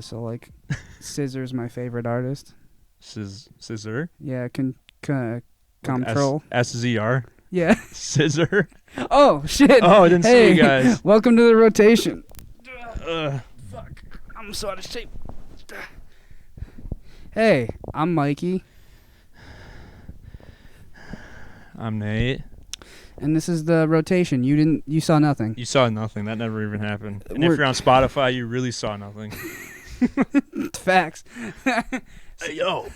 So like, Scissor's my favorite artist. Scissor? Yeah, Like control. SZR? Yeah. Scissor? Oh shit. Oh, I didn't see you guys. Welcome to the rotation. Fuck. I'm so out of shape. Hey, I'm Mikey, I'm Nate. and this is the rotation. You saw nothing. You saw nothing. That never even happened. And We're- if you're on Spotify, you really saw nothing. Facts. Hey, yo.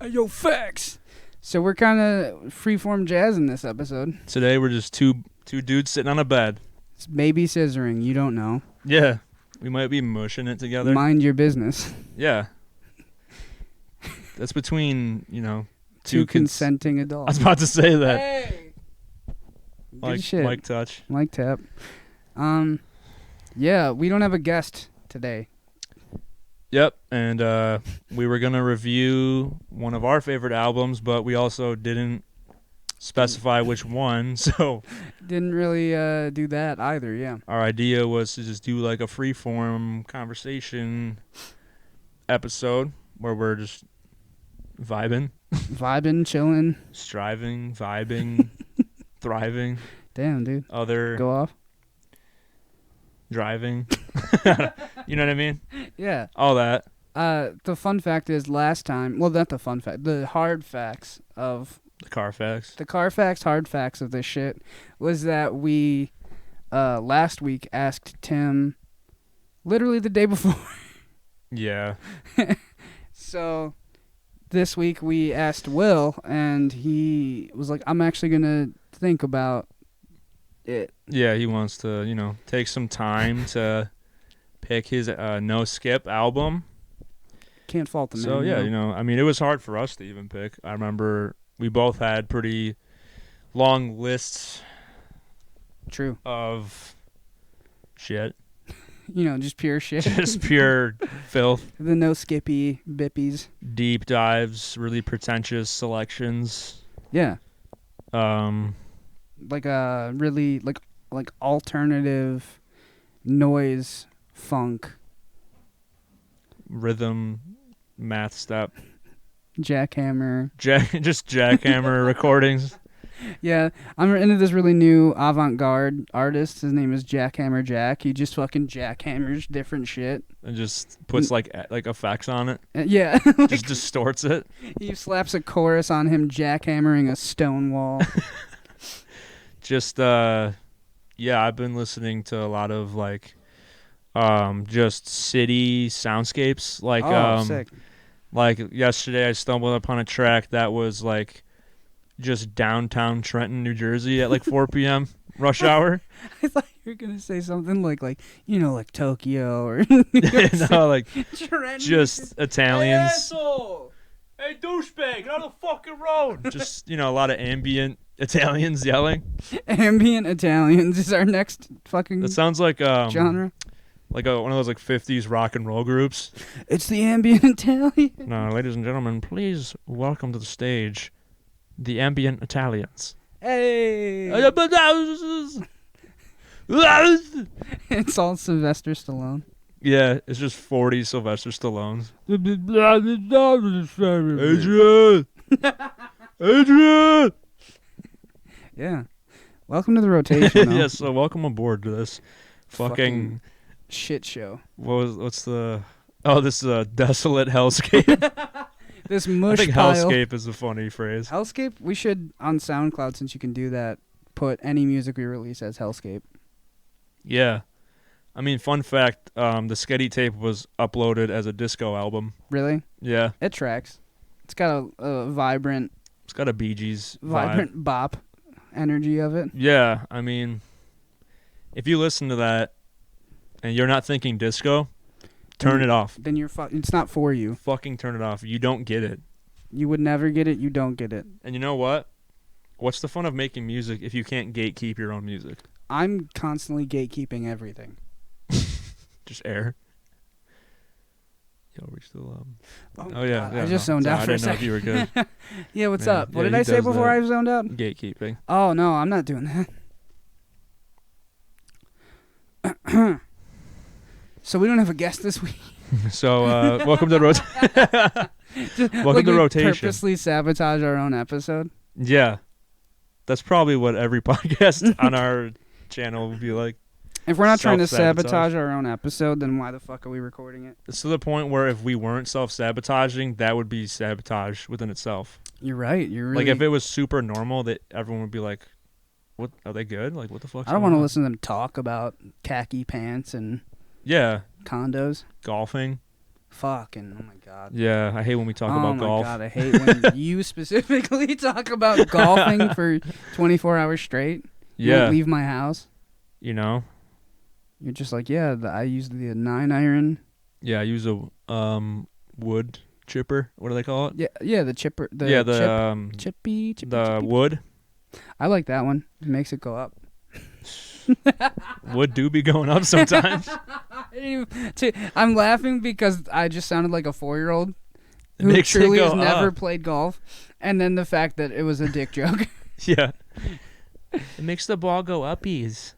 Yo, facts. So we're kind of freeform jazz in this episode. Today we're just two dudes sitting on a bed. It's baby scissoring. You don't know. Yeah. We might be mushing it together. Mind your business. Yeah. That's between, Two two consenting I adults. was about to say that. Hey. Like shit. Mike touch. Mike tap. Yeah, we don't have a guest today. Yep, and we were going to review one of our favorite albums, but we also didn't specify which one, so Didn't really do that either, yeah. our idea was to just do like a freeform conversation episode where we're just vibing, Chilling. striving, vibing, thriving, Damn, dude. other Go off. driving. You know what I mean? Yeah. All that. The fun fact is last time, well, not the fun fact, the hard facts of, The Carfax. the Carfax hard facts of this shit was that we, last week asked Tim literally the day before. Yeah. So this week we asked Will, and he was like, I'm actually going to think about it. Yeah, he wants to, take some time to pick his No Skip album. Can't fault the man. So, yeah, you know? it was hard for us to even pick. I remember we both had pretty long lists True. of shit. Just pure shit. Just pure filth. The no skippy bippies. Deep dives, really pretentious selections. Yeah. Um, Like a really like alternative noise funk rhythm, math step. jackhammer. Just jackhammer recordings. Yeah, I'm into this really new avant-garde artist. His name is Jackhammer Jack. He just fucking jackhammers different shit. And just puts like effects on it. Yeah. Just distorts it. He slaps a chorus on him jackhammering a stone wall. Just yeah, I've been listening to a lot of like just city soundscapes. Like Sick. like yesterday I stumbled upon a track that was like just downtown Trenton, New Jersey at like 4 p.m. rush hour. I thought you were gonna say something like like Tokyo or New York No, like Trenton. just Italians. Hey, asshole! Hey, douchebag, get on the fucking road. Just, a lot of ambient Italians yelling. Ambient Italians is our next fucking That sounds like genre. like one of those like 50s rock and roll groups. It's the ambient Italian. No, ladies and gentlemen, please welcome to the stage the ambient Italians. Hey! It's all Sylvester Stallone. Yeah, it's just 40 Sylvester Stallones. Adrian! Yeah. Welcome to the rotation. Yes, so welcome aboard to this fucking shit show. what's the this is a desolate hellscape. This I mush think pile. hellscape is a funny phrase. Hellscape? We should, on SoundCloud, since you can do that, put any music we release as Hellscape. Yeah. I mean, fun fact, the Sketty tape was uploaded as a disco album. Really? Yeah. It tracks. It's got a vibrant It's got a Bee Gees vibe. bop energy of it. Yeah, I mean, if you listen to that and you're not thinking disco, turn it off. Then it's not for you. Fucking turn it off. You don't get it. You would never get it. You don't get it. And you know what? What's the fun of making music if you can't gatekeep your own music? I'm constantly gatekeeping everything. Just air. Yo, we still Oh yeah. I just zoned out for a I didn't know if second. you were good. Yeah, what's Yeah, up? What yeah, did he I say does before that. I zoned out? Gatekeeping. Oh, no, I'm not doing that. So we don't have a guest this week. So welcome to welcome to rotation. Purposely sabotage our own episode. Yeah, that's probably what every podcast on our channel would be like. If we're not trying to sabotage our own episode, then why the fuck are we recording it? It's to the point where if we weren't self-sabotaging, that would be sabotage within itself. You're right. You're really... Like if it was super normal, that everyone would be like, "What are they good? Like what the fuck?" I don't want to listen to them talk about khaki pants and condos, golfing. Fucking oh my god. Yeah, I hate when we talk about golf. Oh my god, I hate when you specifically talk about golfing for 24 hours straight. You won't leave my house. You know. You're just like, I use the 9-iron. Yeah, I use a wood chipper. What do they call it? Yeah, the chipper. Chippy. The wood. I like that one. It makes it go up. Wood do be going up sometimes. I'm laughing because I just sounded like a 4-year-old who truly has never played golf, and then the fact that it was a dick joke. Yeah. It makes the ball go uppies.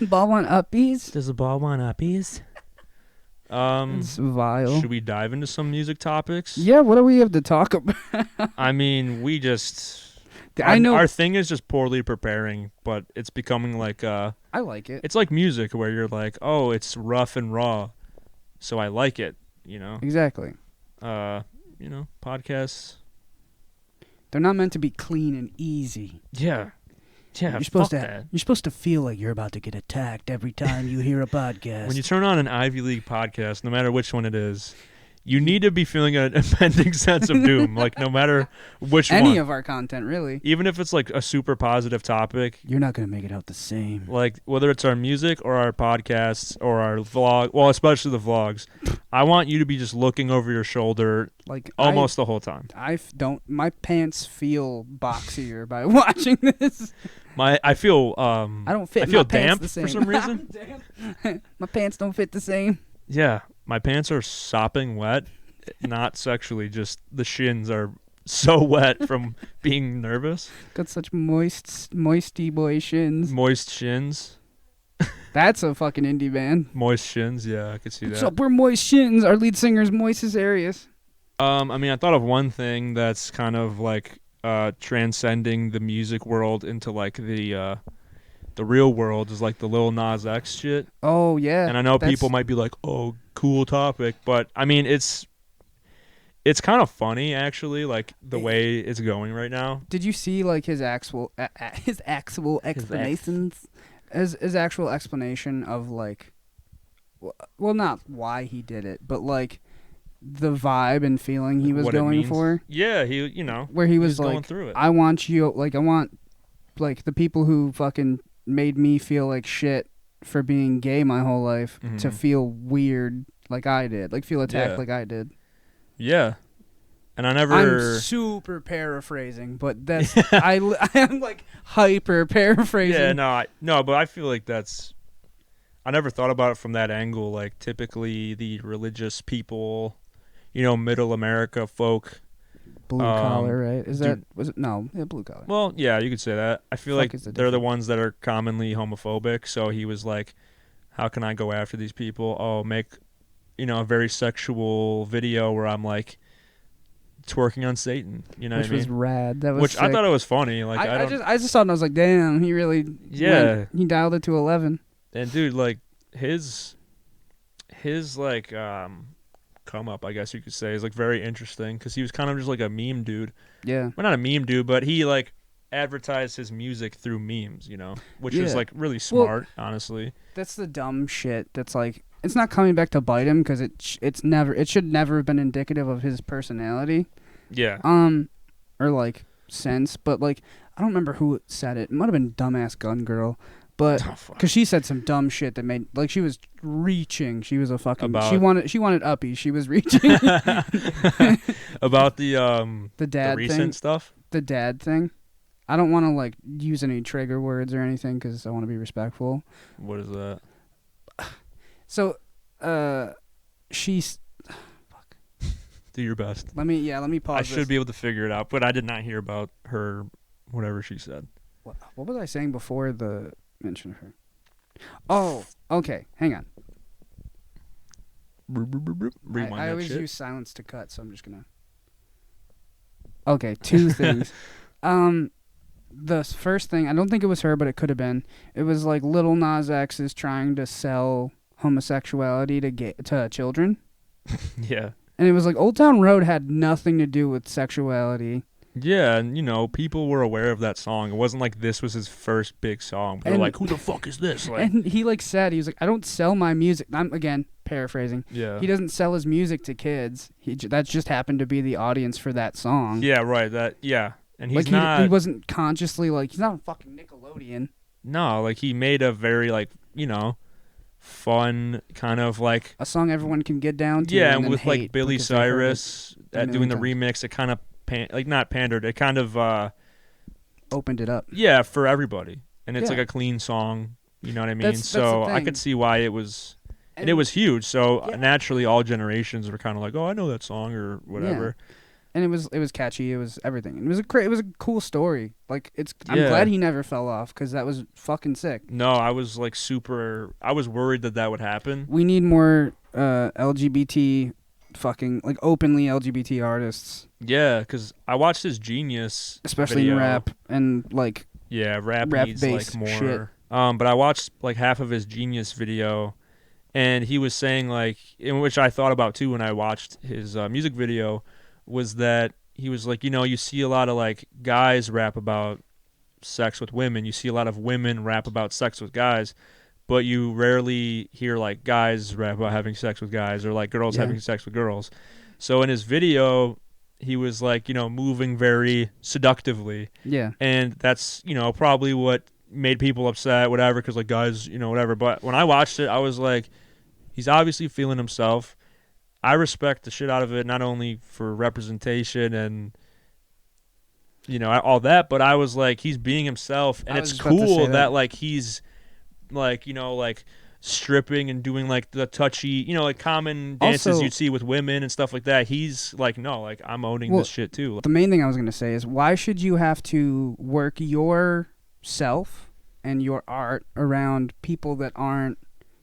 Ball want uppies? Does the ball want uppies? It's vile. Should we dive into some music topics? Yeah, what do we have to talk about? I mean, we just... I know our thing is just poorly preparing, but it's becoming like... I like it. It's like music where you're like, oh, it's rough and raw, so I like it, you know? Exactly. Podcasts... They're not meant to be clean and easy. Yeah. Yeah, you're supposed to feel like you're about to get attacked every time you hear a podcast. When you turn on an Ivy League podcast, no matter which one it is, you need to be feeling an impending sense of doom, like no matter which one. Any of our content, really. Even if it's like a super positive topic. You're not going to make it out the same. Like whether it's our music or our podcasts or our vlog, well, especially the vlogs, I want you to be just looking over your shoulder like almost the whole time. My pants feel boxier by watching this. I feel I don't fit. I feel my pants damp the same. for some reason. My pants don't fit the same. Yeah, my pants are sopping wet, not sexually. Just the shins are so wet from being nervous. Got such moisty boy shins. Moist shins. That's a fucking indie band. Moist shins. Yeah, I could see that. What's up? We're Moist Shins. Our lead singer's Moises Arias. I mean, I thought of one thing that's kind of like transcending the music world into like the real world is like the Lil Nas X shit. Oh yeah. And I know people might be like, "Oh, cool topic," but I mean, it's kind of funny actually, like the way it's going right now. Did you see like his actual explanations? His actual explanation of like, well, not why he did it, but like the vibe and feeling he was going for. Yeah, where he was going like, through it. I want like the people who fucking made me feel like shit for being gay my whole life to feel weird like I did, like feel attacked like I did. Yeah. And I'm super paraphrasing, but that's I'm like hyper paraphrasing. Yeah, but I feel like I never thought about it from that angle. Like typically the religious people, middle America folk, blue collar, right? Blue collar. Well, yeah, you could say that. I feel like they're the ones that are commonly homophobic. So he was like, "How can I go after these people? Oh, make a very sexual video where I'm like." Twerking on Satan, which what I mean? Was rad. That was which sick. I thought it was funny. Like I just saw it and I was like, damn, he really he dialed it to 11. And dude, like his like come up, I guess you could say, is like very interesting because he was kind of just like a meme dude. Yeah, well, not a meme dude, but he like advertised his music through memes, which is like really smart, honestly. That's the dumb shit. That's like. It's not coming back to bite him because it should never have been indicative of his personality. Yeah. Or like sense, but like I don't remember who said it. It might have been Dumbass Gun Girl, but because she said some dumb shit that made like she was reaching. She was a fucking. She wanted uppies. She was reaching. About the dad recent thing, stuff. The dad thing. I don't want to like use any trigger words or anything because I want to be respectful. What is that? So, she's... Fuck. Do your best. Let me pause I this. should be able to figure it out, but I did not hear about her, whatever she said. What was I saying before the mention of her? Oh, okay. Hang on. rewind I always shit. use silence to cut, so I'm just gonna. Okay, two things. The first thing, I don't think it was her, but it could have been. It was like Lil Nas X is trying to sell homosexuality to children. Yeah. And it was like Old Town Road had nothing to do with sexuality. Yeah, and people were aware of that song. It wasn't like this was his first big song. They're like, who the fuck is this? Like, and he said, he was like, I don't sell my music. I'm, again, paraphrasing. Yeah. He doesn't sell his music to kids. That just happened to be the audience for that song. Yeah, right. And he's like not... He wasn't consciously, he's not a fucking Nickelodeon. No, he made a very, fun kind of, a song everyone can get down to. Yeah, and with, Billy Cyrus doing the remix, it kind of... not pandered. It kind of opened it up. Yeah, for everybody, and it's a clean song. You know what I mean? That's I could see why it was, and it was huge. So naturally, all generations were kind of like, "Oh, I know that song" or whatever. Yeah. And it was catchy. It was everything. It was a cool story. I'm glad he never fell off because that was fucking sick. No, I was super. I was worried that would happen. We need more LGBT. Fucking openly LGBT artists. Yeah, because I watched his Genius, especially video. in rap and rap needs more. Shit. But I watched half of his Genius video, and he was saying in which I thought about too when I watched his music video, was that he was you see a lot of guys rap about sex with women, you see a lot of women rap about sex with guys. But you rarely hear guys rap about having sex with guys or girls having sex with girls. So in his video, he was moving very seductively. Yeah. And that's, probably what made people upset, whatever, because guys, whatever. But when I watched it, I was he's obviously feeling himself. I respect the shit out of it, not only for representation and all that, but I was he's being himself, and it's cool that he's stripping and doing the touchy, common dances also, you'd see with women and stuff like that. He's no, I'm owning this shit too. The main thing I was going to say is, why should you have to work yourself and your art around people that aren't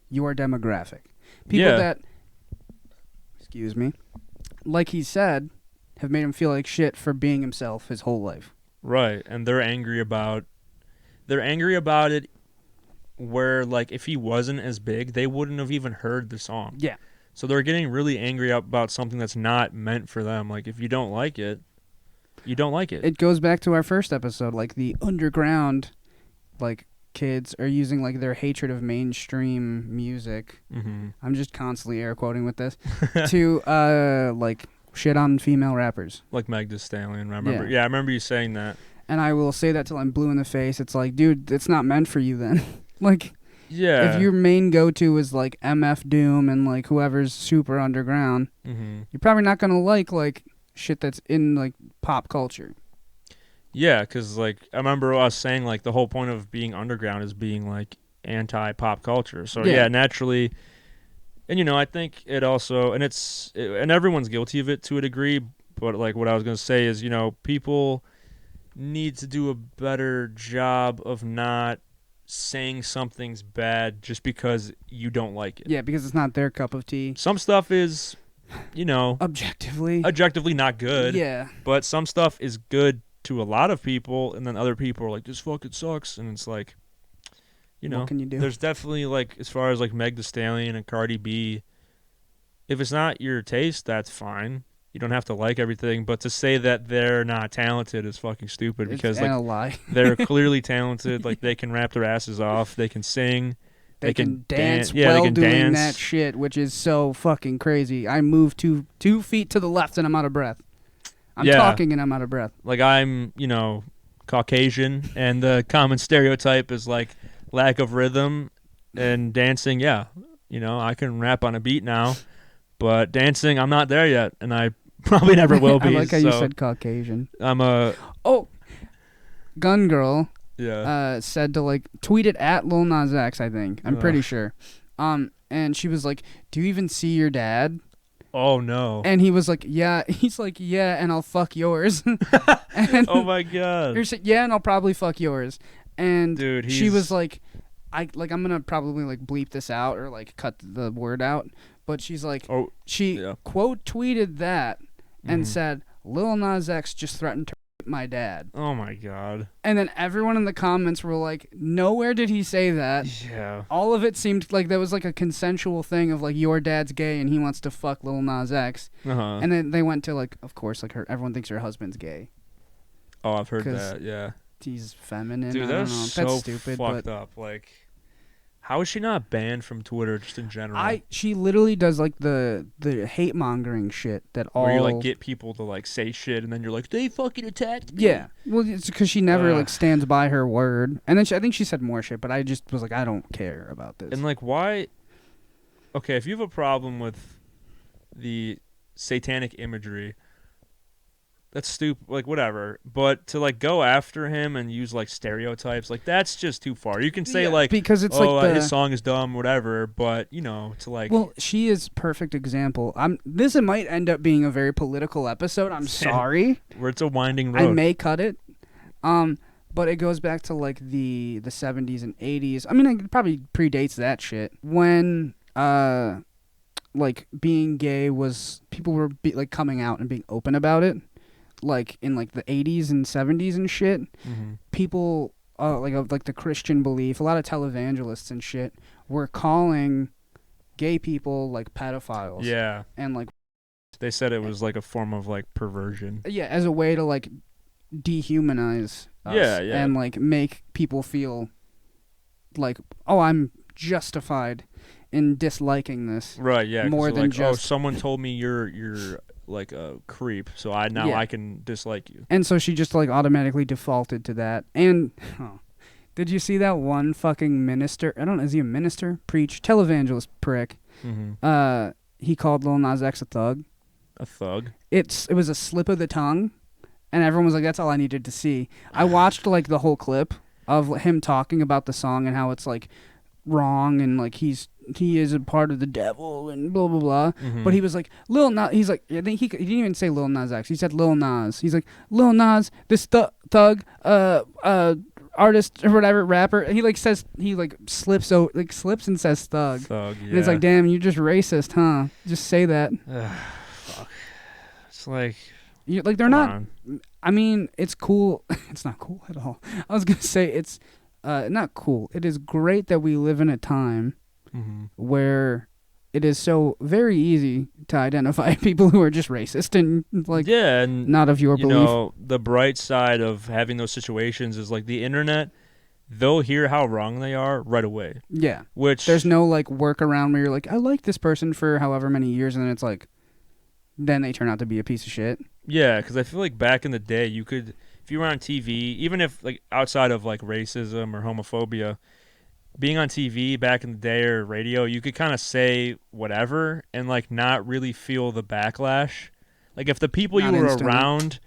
your demographic? People that, excuse me, like he said, have made him feel like shit for being himself his whole life. Right, and they're angry about it. Where if he wasn't as big, they wouldn't have even heard the song. Yeah. So they're getting really angry about something that's not meant for them. If you don't like it, you don't like it. It goes back to our first episode. The underground, kids are using their hatred of mainstream music. Mm-hmm. I'm just constantly air quoting with this to shit on female rappers. Like Meg Thee Stallion. Remember? Yeah, I remember you saying that. And I will say that till I'm blue in the face. It's dude, it's not meant for you then. Yeah. If your main go-to is MF Doom and whoever's super underground, mm-hmm. you're probably not gonna like shit that's in pop culture. Yeah, because I remember us saying the whole point of being underground is being anti-pop culture. So yeah, naturally, and I think it also, and and everyone's guilty of it to a degree. But what I was gonna say is people need to do a better job of not saying something's bad just because you don't like it. Yeah, because it's not their cup of tea. Some stuff is, objectively not good. Yeah. But some stuff is good to a lot of people, and then other people are this fucking sucks, and it's what can you do? There's definitely as far as Meg Thee Stallion and Cardi B, if it's not your taste, that's fine. You don't have to like everything, but to say that they're not talented is fucking stupid, because a lie. They're clearly talented. They can rap their asses off. They can sing. They can dance while doing that shit, which is so fucking crazy. I move 2 feet to the left and I'm out of breath. I'm talking and I'm out of breath. I'm, Caucasian, and the common stereotype is lack of rhythm, and dancing. Yeah, I can rap on a beat now, but dancing, I'm not there yet, and I probably never will be. I like how you said Caucasian. I'm a... Oh! Gun Girl said to tweet it at Lil Nas X, I think. I'm pretty sure. And she was like, do you even see your dad? Oh, no. And he was like, yeah. He's like, yeah, and I'll fuck yours. Oh, my God. You're saying, yeah, and I'll probably fuck yours. And dude, she was like, I'm going to probably bleep this out or cut the word out. but she's like, quote tweeted that and said, Lil Nas X just threatened to rape my dad. Oh my God. And then everyone in the comments were like, nowhere did he say that. Yeah. All of it seemed like that was like a consensual thing of like, your dad's gay and he wants to fuck Lil Nas X. And then they went to like, of course, like everyone thinks her husband's gay. Oh, I've heard that, yeah. He's feminine. Dude, that's so that's stupid, fucked up. Like, how is she not banned from Twitter just in general? She literally does like the hate mongering shit that all. Where you like get people to like say shit and then you're like, they fucking attacked me. Yeah, well, it's because she never like stands by her word. And then I think she said more shit, but I just was like, I don't care about this. And like, why? Okay, if you have a problem with the satanic imagery, that's stupid, like whatever. But to like go after him and use like stereotypes, like that's just too far. You can say like, because it's like his song is dumb, whatever. But you know, to like, well, she is perfect example. This might end up being a very political episode. I'm sorry. Where it's a winding road. I may cut it. But it goes back to like the 70s and 80s. I mean, it probably predates that shit when like being gay was people were like coming out and being open about it. Like in like the 80s and 70s and shit, people like the Christian belief, a lot of televangelists and shit were calling gay people like pedophiles. Yeah. And like they said it was like a form of like perversion. Yeah, as a way to like dehumanize us. Yeah. And like make people feel like, oh, I'm justified in disliking this. Right, yeah. More than like, just someone told me you're like a creep, so I can dislike you. And so she just like automatically defaulted to that. And did you see that one fucking minister? I don't know, is he a minister? Preach, televangelist prick. He called Lil Nas X a thug. A thug? It was a slip of the tongue, and everyone was like, that's all I needed to see. I watched like the whole clip of him talking about the song and how it's like wrong and like he is a part of the devil and blah blah blah. But he was like Lil Nas. He's like, I think he didn't even say Lil Nas X. He said Lil Nas. He's like Lil Nas, this thug, artist or whatever, rapper. And he like says slips and says thug. Thug. Yeah. And it's like, damn, you're just racist, huh? Just say that. Fuck. It's like. Like they're not. On. I mean, it's cool. It's not cool at all. I was gonna say it's not cool. It is great that we live in a time where it is so very easy to identify people who are just racist and like and not of your belief. You know, the bright side of having those situations is like the internet. They'll hear how wrong they are right away. Yeah. Which there's no like workaround where you're like, I like this person for however many years, and then it's like, then they turn out to be a piece of shit. Yeah, because I feel like back in the day, you could, if you were on TV, even if like outside of like racism or homophobia, being on TV back in the day or radio, you could kind of say whatever and like not really feel the backlash. Like if the people you were around,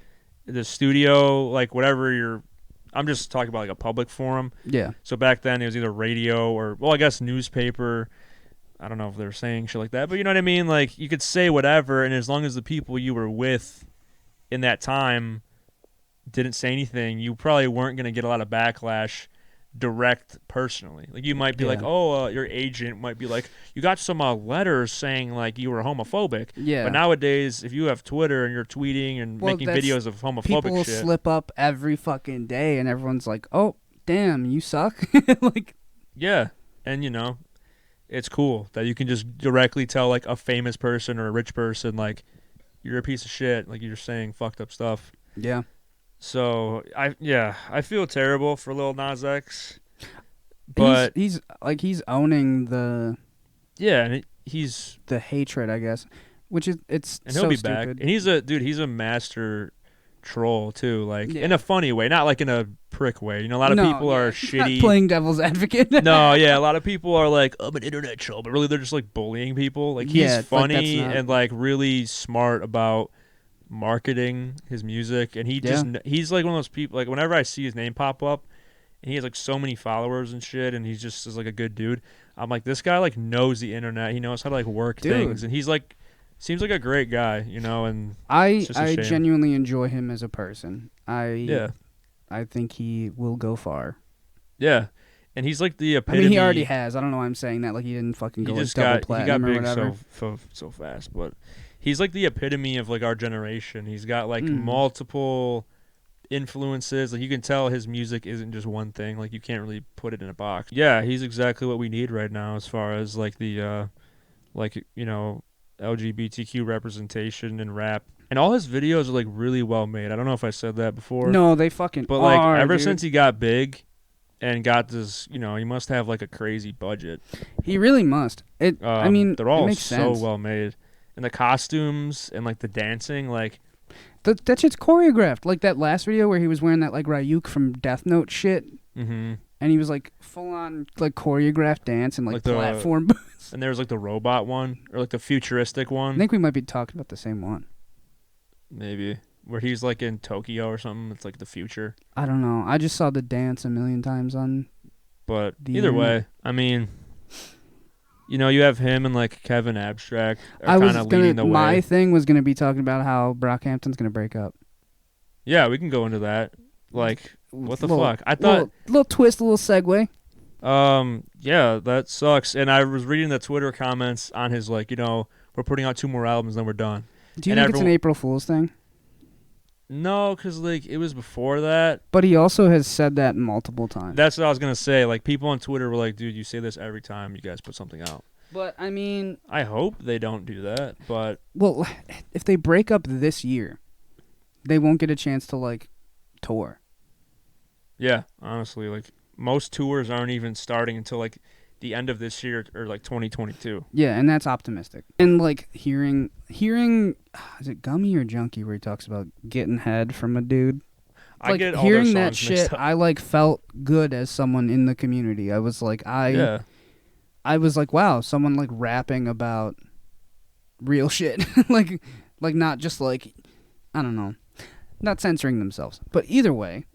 the studio, like whatever I'm just talking about like a public forum. Yeah. So back then it was either radio or, well, I guess newspaper. I don't know if they were saying shit like that, but you know what I mean? Like you could say whatever, and as long as the people you were with in that time didn't say anything, you probably weren't going to get a lot of backlash direct personally. Like you might be like, your agent might be like, you got some letters saying like you were homophobic. Yeah. But nowadays, if you have Twitter and you're tweeting and making videos of homophobic people shit. Slip up every fucking day and everyone's like, oh, damn, you suck. Like. Yeah. And you know, it's cool that you can just directly tell like a famous person or a rich person, like, you're a piece of shit. Like you're saying fucked up stuff. Yeah. So I feel terrible for Lil Nas X, but he's owning the he's the hatred, I guess, which is and he'll so be stupid. back. And he's a master troll too, like in a funny way, not like in a prick way. You know, a lot of people are shitty. Not playing devil's advocate. No, yeah, a lot of people are like, I'm an internet troll, but really they're just like bullying people. Like he's funny and like really smart about marketing his music, and he's like one of those people, like whenever I see his name pop up and he has like so many followers and shit and he just is like a good dude, I'm like, this guy like knows the internet, he knows how to like work things, and he's like seems like a great guy, you know. And I genuinely enjoy him as a person. I think he will go far. Yeah. And he's like the epitome. I mean, he already has. I don't know why I'm saying that. Like, he didn't fucking go like double platinum or whatever. He got big so fast. But he's like the epitome of like our generation. He's got like multiple influences. Like, you can tell his music isn't just one thing. Like, you can't really put it in a box. Yeah, he's exactly what we need right now as far as like the LGBTQ representation in rap. And all his videos are like really well made. I don't know if I said that before. No, they fucking But like are, ever dude. since he got big and got this, he must have like a crazy budget. He really must. I mean, they're all it makes so sense. well made. And the costumes and like the dancing, like that shit's choreographed. Like that last video where he was wearing that like Ryuk from Death Note shit. Mm-hmm. And he was like full on like choreographed dance and like platform boots. And there was like the robot one or like the futuristic one. I think we might be talking about the same one. Maybe. Where he's like in Tokyo or something. It's like the future. I don't know. I just saw the dance a million times on. But either way, I mean, you have him and like Kevin Abstract are kind of leading the way. My thing was gonna be talking about how Brockhampton's gonna break up. Yeah, we can go into that. Like, what the fuck? I thought little twist, a little segue. Yeah, that sucks. And I was reading the Twitter comments on his like, we're putting out 2 more albums, then we're done. Do you think it's an April Fool's thing? No, because like it was before that. But he also has said that multiple times. That's what I was gonna say. Like, people on Twitter were like, "Dude, you say this every time you guys put something out." But I mean, I hope they don't do that. But well, if they break up this year, they won't get a chance to like tour. Yeah, honestly, like most tours aren't even starting until like the end of this year or like 2022. Yeah, and that's optimistic. And like hearing is it Gummy or Junkie where he talks about getting head from a dude? I get all hearing their that songs mixed shit. up. I like felt good as someone in the community. I was like I was like, wow, someone like rapping about real shit. like not just like, I don't know, not censoring themselves. But either way,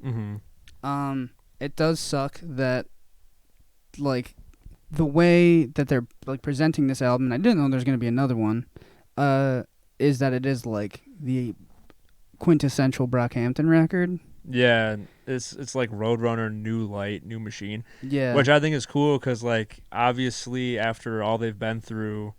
it does suck that like the way that they're like presenting this album, and I didn't know there's going to be another one, is that it is like the quintessential Brockhampton record. Yeah, it's like Roadrunner, New Light, New Machine. Yeah. Which I think is cool because, like, obviously after all they've been through,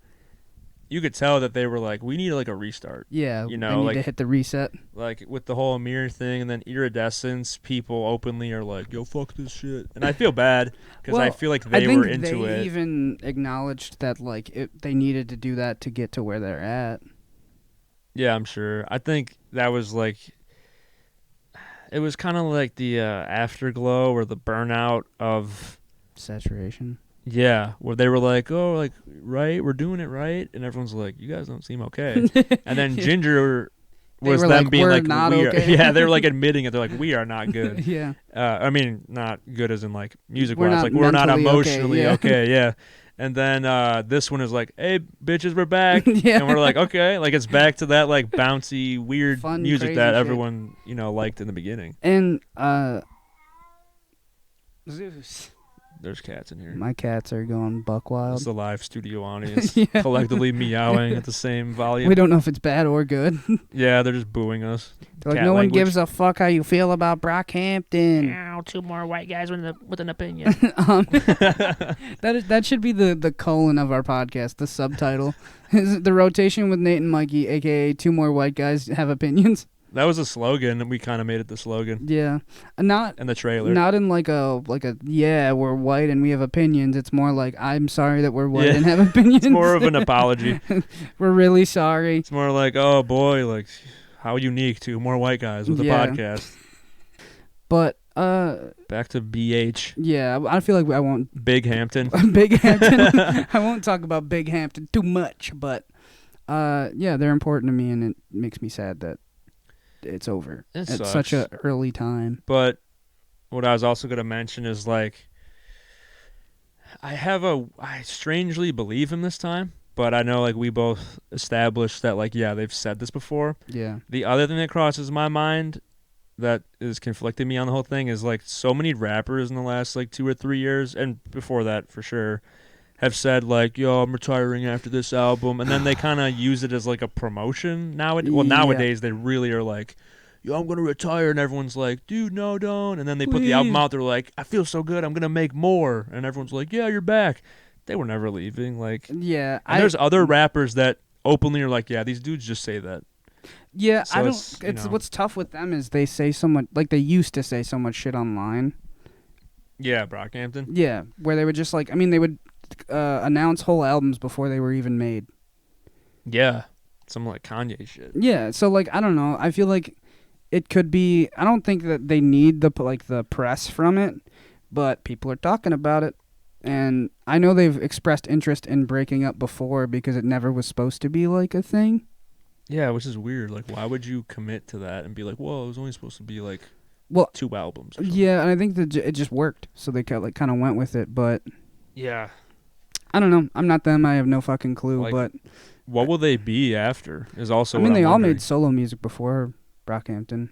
you could tell that they were like, we need like a restart. Yeah, they need like, to hit the reset. Like with the whole Amir thing and then Iridescence, people openly are like, yo, fuck this shit. And I feel bad because I feel like they were into it. They even acknowledged that like they needed to do that to get to where they're at. Yeah, I'm sure. I think that was like, it was kind of like the afterglow or the burnout of saturation. Yeah, where they were like, oh, like, right, we're doing it right, and everyone's like, you guys don't seem okay. And then Ginger was them like, being like, not we okay. Yeah, they were like admitting it. They're like, we are not good. Yeah. I mean, not good as in like music-wise. Like, we're not emotionally okay. Yeah. And then this one is like, hey, bitches, we're back. Yeah. And we're like, okay. Like, it's back to that, like, bouncy, weird fun, music that shit. everyone, liked in the beginning. And, Zeus. There's cats in here. My cats are going buck wild. It's the live studio audience collectively meowing at the same volume. We don't know if it's bad or good. Yeah, they're just booing us. They're like, no one gives a fuck how you feel about Brockhampton. Ow, 2 more white guys with an opinion. That should be the colon of our podcast, the subtitle. The rotation with Nate and Mikey, a.k.a. 2 more white guys have opinions. That was a slogan, and we kind of made it the slogan. Yeah, not in the trailer. Not in like a yeah, we're white and we have opinions. It's more like, I'm sorry that we're white and have opinions. It's more of an apology. We're really sorry. It's more like, oh boy, like how unique, 2 more white guys with a podcast. But back to BH. Yeah, I feel like I won't Big Hampton. Big Hampton. I won't talk about Big Hampton too much, but yeah, they're important to me, and it makes me sad that it's over at such a early time. But what I was also going to mention is like, I strangely believe him this time, but I know like we both established that like, yeah, they've said this before. Yeah. The other thing that crosses my mind that is conflicting me on the whole thing is like so many rappers in the last like 2 or 3 years, and before that for sure, have said like, yo, I'm retiring after this album, and then they kind of use it as like a promotion nowadays. Well, nowadays they really are like, yo, I'm gonna retire, and everyone's like, dude, no, don't. And then they put the album out. They're like, I feel so good. I'm gonna make more. And everyone's like, yeah, you're back. They were never leaving. Like, yeah. And there's other rappers that openly are like, yeah, these dudes just say that. Yeah, so I don't. It's what's tough with them is they say so much. Like they used to say so much shit online. Yeah, Brockhampton. Yeah, where they would just like. I mean, they would announce whole albums before they were even made. Yeah, some like Kanye shit. Yeah, so like I don't know. I feel like it could be. I don't think that they need the press from it, but people are talking about it, and I know they've expressed interest in breaking up before because it never was supposed to be like a thing. Yeah, which is weird. Like, why would you commit to that and be like, "Whoa, it was only supposed to be like 2 albums"? Or yeah, and I think that it just worked, so they kind of went with it. But yeah, I don't know. I'm not them. I have no fucking clue. Like, but what will they be after? Is also. I mean, they all wondering. made solo music before Brockhampton.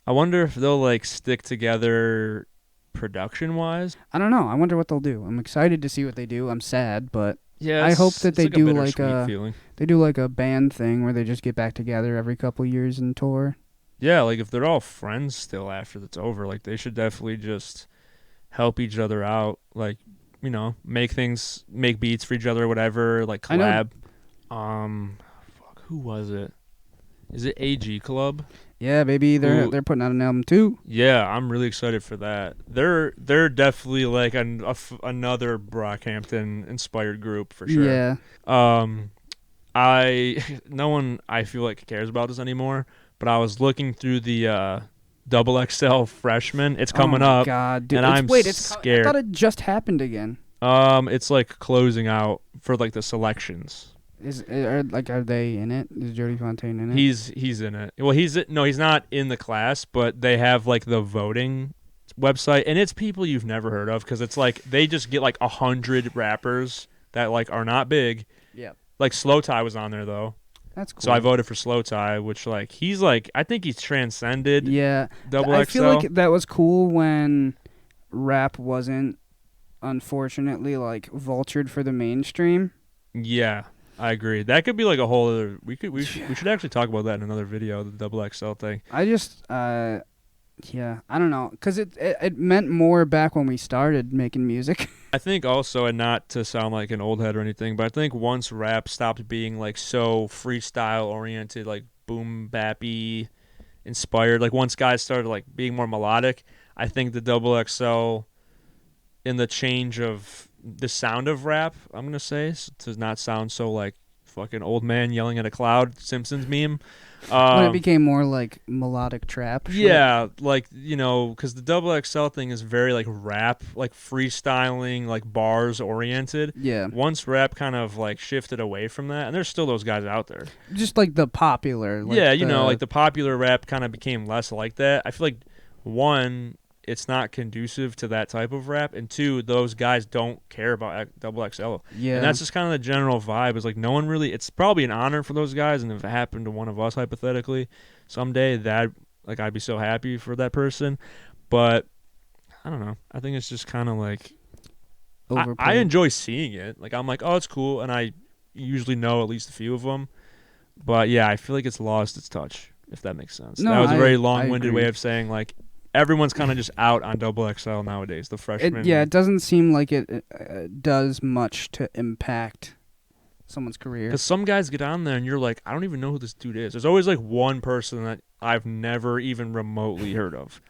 I wonder if they'll like stick together production-wise. I don't know. I wonder what they'll do. I'm excited to see what they do. I'm sad, but. Yeah, I hope that they like do like a band thing where they just get back together every couple years and tour. Yeah, like if they're all friends still after that's over, like they should definitely just help each other out, like, you know, make beats for each other or whatever, like collab. Who was it? Is it AG Club? Yeah, baby, they're putting out an album too. Yeah, I'm really excited for that. They're definitely like another Brockhampton inspired group for sure. Yeah. No one I feel like cares about this anymore, but I was looking through the XXL freshman. It's coming up. God, dude. And I'm scared. I thought it just happened again. It's like closing out for like the selections. Are they in it? Is Jody Fontaine in it? He's in it. Well, he's not in the class, but they have like the voting website, and it's people you've never heard of because it's like they just get like 100 rappers that like are not big. Yeah. Like Slow Tie was on there though. That's cool. So I voted for Slow Tie, which like he's like I think he's transcended. Yeah. XXL. I feel like that was cool when rap wasn't, unfortunately, like vultured for the mainstream. Yeah. I agree. That could be like a whole other. We should actually talk about that in another video. The XXL thing. I just I don't know, because it meant more back when we started making music. I think also, and not to sound like an old head or anything, but I think once rap stopped being like so freestyle oriented, like boom bappy inspired, like once guys started like being more melodic, I think the XXL in the change of the sound of rap, I'm gonna say, to not sound so like fucking old man yelling at a cloud Simpsons meme. When it became more like melodic trap shit. Yeah, like, you know, because the XXL thing is very like rap, like freestyling, like bars oriented. Yeah. Once rap kind of like shifted away from that, and there's still those guys out there. Just like the popular. Like yeah, you know, like the popular rap kind of became less like that. I feel like, one, it's not conducive to that type of rap, and two, those guys don't care about XXL. Yeah. And that's just kind of the general vibe. Is like no one really. It's probably an honor for those guys, and if it happened to one of us hypothetically, someday, that like I'd be so happy for that person. But I don't know. I think it's just kind of like I enjoy seeing it. Like I'm like, oh, it's cool, and I usually know at least a few of them. But yeah, I feel like it's lost its touch, if that makes sense. No, that was a very long-winded way of saying like. Everyone's kind of just out on XXL nowadays, the freshmen. It doesn't seem like it does much to impact someone's career. Because some guys get on there and you're like, I don't even know who this dude is. There's always like one person that I've never even remotely heard of.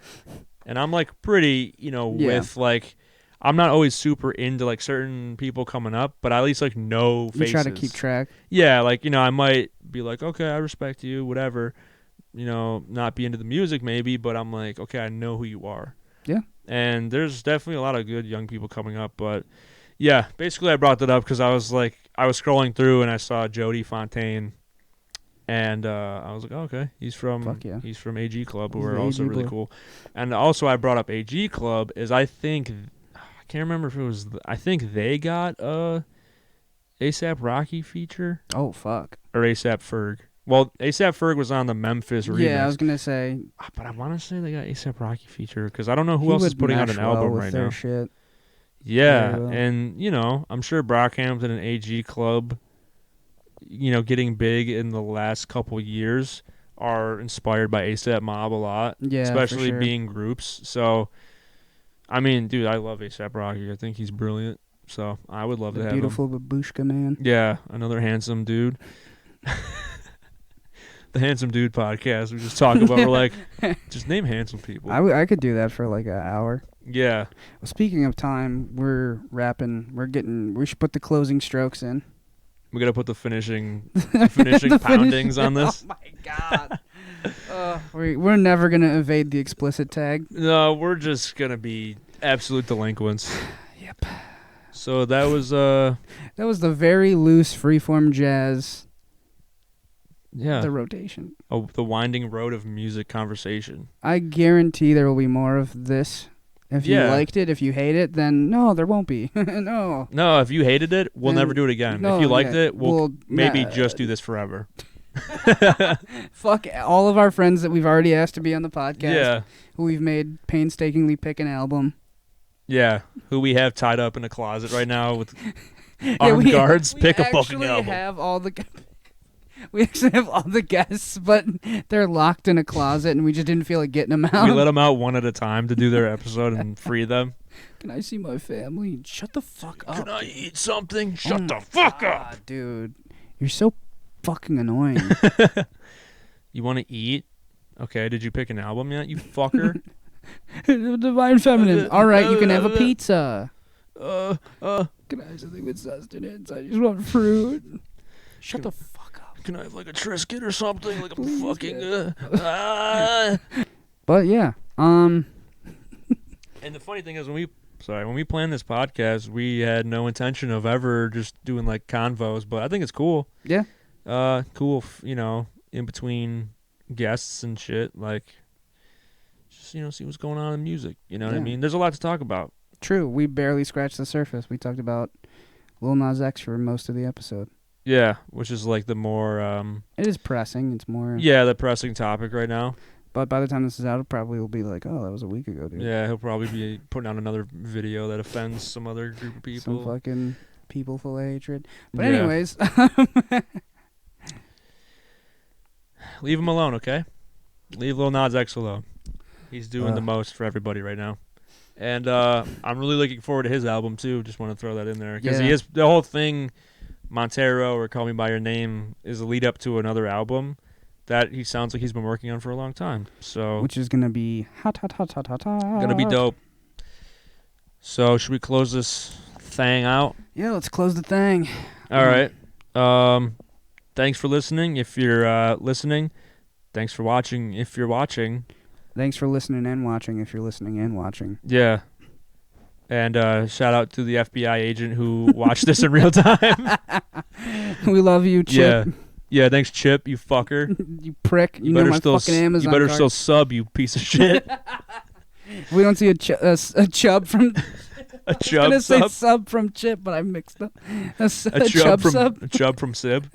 And I'm like pretty, with like, I'm not always super into like certain people coming up, but I at least like know faces. You try to keep track. Yeah, like, I might be like, okay, I respect you, whatever. Not be into the music maybe, but I'm like, okay, I know who you are. Yeah. And there's definitely a lot of good young people coming up, but yeah, basically I brought that up because I was scrolling through and I saw Jody Fontaine, and I was like, oh, okay, he's from AG Club, who are also really cool. And also I brought up AG Club is I can't remember if it was, I think they got a ASAP Rocky feature. Oh, fuck. Or ASAP Ferg. Well, ASAP Ferg was on the Memphis remix. Yeah, I was gonna say. But I want to say they got ASAP Rocky feature because I don't know who else is putting out an album right now. Shit. Yeah, and I'm sure Brockhampton and AG Club, getting big in the last couple years, are inspired by A$AP Mob a lot. Yeah, especially for sure. being groups. So, I mean, dude, I love A$AP Rocky. I think he's brilliant. So I would love to have beautiful him. babushka man. Yeah, another handsome dude. The Handsome Dude podcast. We just talk about, we're like, just name handsome people. I could do that for like an hour. Yeah. Well, speaking of time, we're wrapping. We should put the closing strokes in. We got to put the finishing poundings on this. Oh, my God. We're never going to evade the explicit tag. No, we're just going to be absolute delinquents. Yep. So that was the very loose freeform jazz. Yeah. The rotation. Oh, the winding road of music conversation. I guarantee there will be more of this. If you liked it, if you hate it, then no, there won't be. No. No, if you hated it, we'll never do it again. No, if you liked it, we'll maybe just do this forever. Fuck all of our friends that we've already asked to be on the podcast. Yeah. Who we've made painstakingly pick an album. Yeah. Who we have tied up in a closet right now with armed guards. Pick a fucking album. We actually have all the guests, but they're locked in a closet, and we just didn't feel like getting them out. We let them out one at a time to do their episode and free them. Can I see my family? Shut the fuck up. Can I eat something? Shut the fuck up. Dude. You're so fucking annoying. You want to eat? Okay, did you pick an album yet, you fucker? Divine Feminine. All right, you can have a pizza. Can I have something with sustenance? I just want fruit. Shut the fuck up. Can I have like a Triscuit or something? Like Please, a fucking... But yeah. And the funny thing is when we planned this podcast, we had no intention of ever just doing like convos, but I think it's cool. Yeah. Cool, in between guests and shit, like just see what's going on in music. You know what I mean? There's a lot to talk about. True. We barely scratched the surface. We talked about Lil Nas X for most of the episode. Yeah, which is like the more... it is pressing. It's more... Yeah, the pressing topic right now. But by the time this is out, it probably will be like, oh, that was a week ago, dude. Yeah, he'll probably be putting out another video that offends some other group of people. Some fucking people full of hatred. But anyways... Leave him alone, okay? Leave Lil Nas X alone. He's doing the most for everybody right now. And I'm really looking forward to his album, too. Just want to throw that in there. Because he is... The whole thing... Montero or Call Me By Your Name is a lead up to another album that he sounds like he's been working on for a long time. So which is gonna be hot. Gonna be dope. So should we close this thing out? Yeah, let's close the thing. All right. Thanks for listening. If you're listening, thanks for watching. If you're watching, thanks for listening and watching. If you're listening and watching. Yeah. And shout out to the FBI agent who watched this in real time. We love you, Chip. Yeah, thanks, Chip, you fucker. You prick. You know my fucking Amazon You better card. still sub, you piece of shit. We don't see a chub from... A chub I was gonna sub? say sub from Chip, but I mixed up. A chub from, sub? A chub from Sib.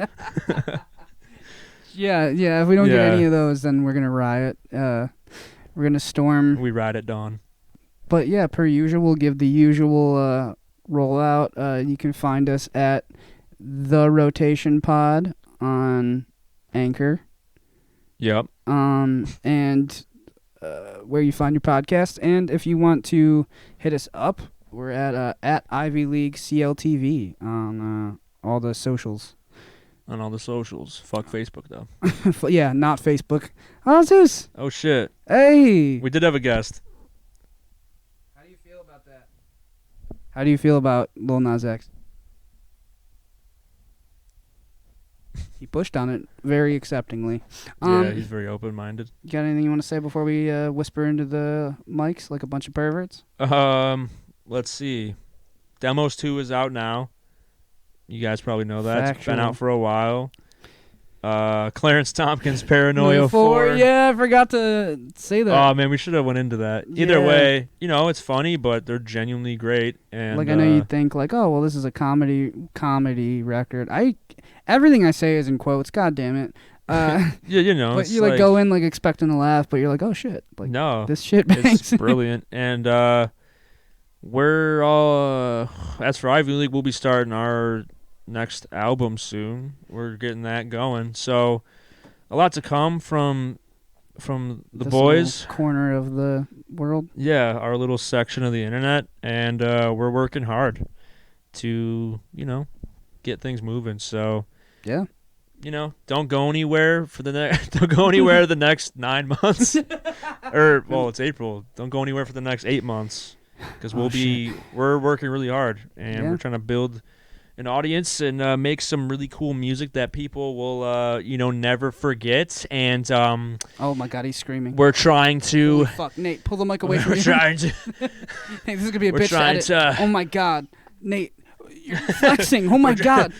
Yeah, if we don't get any of those, then we're going to riot. We're going to storm. We ride at dawn. But yeah, per usual, we'll give the usual rollout. You can find us at The Rotation Pod on Anchor. Yep. And where you find your podcast. And if you want to hit us up, we're at Ivy League CLTV on all the socials. On all the socials. Fuck Facebook, though. Yeah, not Facebook. How's this? Oh, shit. Hey. We did have a guest. How do you feel about that? How do you feel about Lil Nas X? He pushed on it very acceptingly. Yeah, he's very open-minded. You got anything you want to say before we whisper into the mics like a bunch of perverts? Let's see. Demos 2 is out now. You guys probably know that. Factual. It's been out for a while. Clarence Tompkins' Paranoia 4. Yeah, I forgot to say that. Oh, man, we should have went into that. Either way, it's funny, but they're genuinely great. And like, I know you think, like, oh, well, this is a comedy record. Everything I say is in quotes. God damn it. Yeah, But you, like, go in, like, expecting to laugh, but you're like, oh, shit. Like, no. This shit bangs. It's brilliant. And we're all... as for Ivy League, we'll be starting our next album soon. We're getting that going. So a lot to come from the boys. Corner of the world. Yeah, our little section of the internet, and we're working hard to get things moving. So yeah. Don't go anywhere for the next. Don't go anywhere the next 9 months, it's April. Don't go anywhere for the next 8 months, because we're working really hard, and we're trying to build an audience and make some really cool music that people will never forget. And oh my God, he's screaming. We're trying to. Holy fuck, Nate, pull the mic away from you. We're trying to. Hey, this is gonna be a bitch edit. Oh my God, Nate. You're flexing. Oh my God.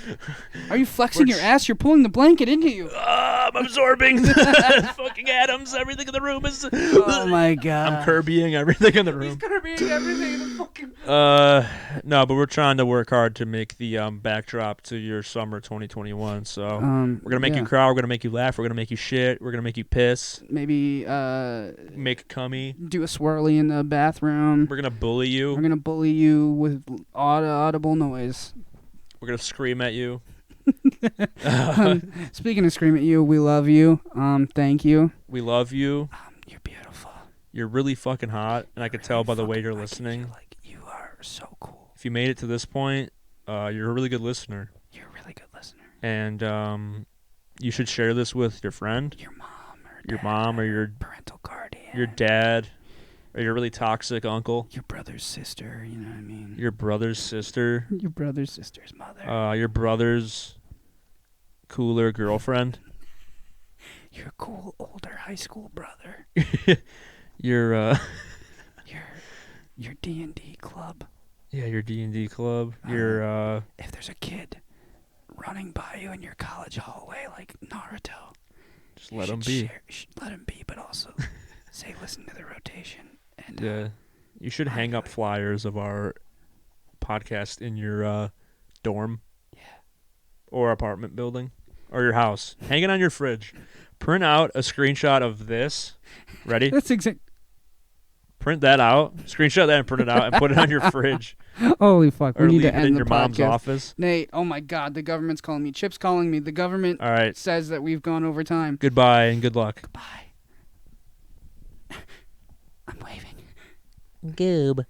Are you flexing your ass? You're pulling the blanket into you. I'm absorbing the fucking atoms. Everything in the room is. Oh my God. I'm Kirbying everything in the room. He's Kirbying everything in the fucking. No, but we're trying to work hard to make the backdrop to your summer 2021. So we're gonna make you cry. We're gonna make you laugh. We're gonna make you shit. We're gonna make you piss. Maybe make cummy. Do a swirly in the bathroom. We're gonna bully you. We're gonna bully you with audible noise. We're gonna scream at you. Speaking of scream at you, we love you. Thank you. We love you. You're beautiful. You're really fucking hot, and I could tell by the way you're listening. You are so cool. If you made it to this point, you're a really good listener. You're a really good listener. And you should share this with your friend, your mom, or your parental guardian, your dad. Or your really toxic uncle. Your brother's sister, you know what I mean? Your brother's sister. Your brother's sister's mother. Your brother's cooler girlfriend. Your cool older high school brother. Your D&D club. Yeah, your D&D club. If there's a kid running by you in your college hallway like Naruto, just let him be. Let him be, but also say listen to the rotation. And, yeah, you should hang up flyers of our podcast in your dorm, or apartment building, or your house. Hang it on your fridge. Print out a screenshot of this. Ready? That's exact. Print that out. Screenshot that and print it out and put it on your fridge. Holy fuck! Or we need leave to it end in the your podcast. mom's office. Nate, oh my God, the government's calling me. Chip's calling me. The government All right. says that we've gone over time. Goodbye and good luck. Goodbye. I'm waving. Goob.